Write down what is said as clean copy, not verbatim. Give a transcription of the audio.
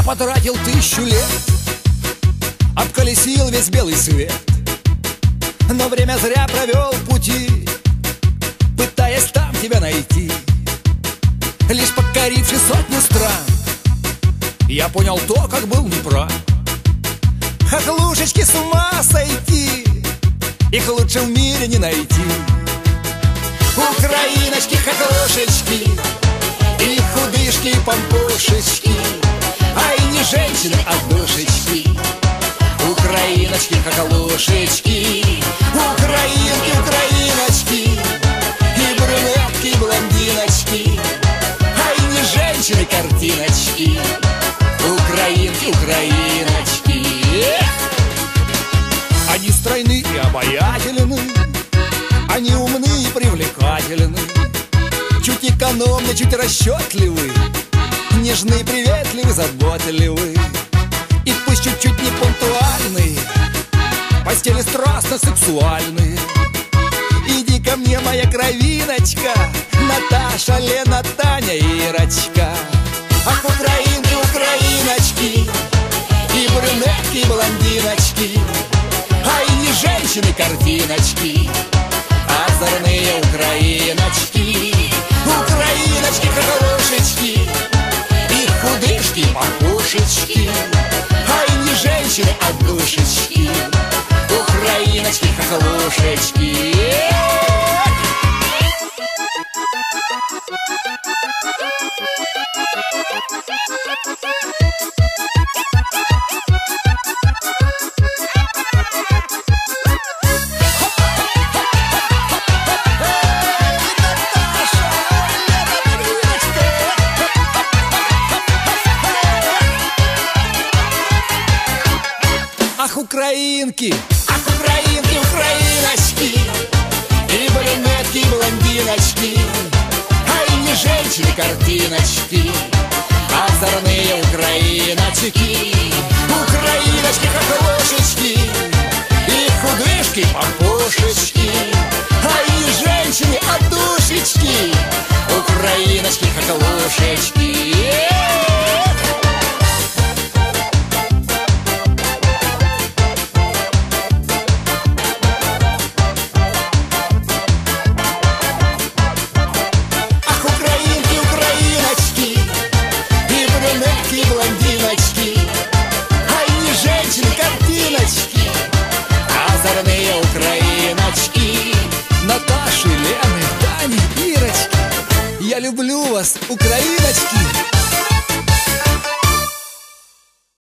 потратил 1000 лет, обколесил весь белый свет, но время зря провел в пути, пытаясь там тебя найти. Лишь покоривши сотню стран, я понял то, как был неправ. Хохлушечки, с ума сойти, их лучше в мире не найти. Украиночки, хохлушечки, и худышки, и помпушечки, а и не женщины, а душечки. Украиночки, хохлушечки, украинки, украиночки, и брюнетки, и блондиночки, а и не женщины, картиночки. Украинки, украиночки. Они стройны и обаятельны, они умны и привлекательны, чуть экономны, чуть расчетливы, нежны, приветливы, заботливы. И пусть чуть-чуть не пунктуальны, постели страстно сексуальны. Иди ко мне, моя кровиночка, Наташа, Лена, Таня, Ирочка. Ах, украинки, украиночки, и брюнетки, и блондиночки, а и не женщины, картиночки, а озорные украиночки. Украиночки, хохлушечки, и худышки, и пахушечки, а и не женщины, а душечки. Украиночки, хохлушечки. Ах, украинки, украиночки, и брюнетки, и блондиночки, а и не женщины, картиночки, а озорные украиночки. Украиночки, хохлушечки, и худышки, помпушечки, а и не женщины, а душечки. Украиночки, хохлушечки. Блондиночки, а и не женщины, картиночки, озорные украиночки. Наташи, Лены, Тани, Ирочки, я люблю вас, украиночки.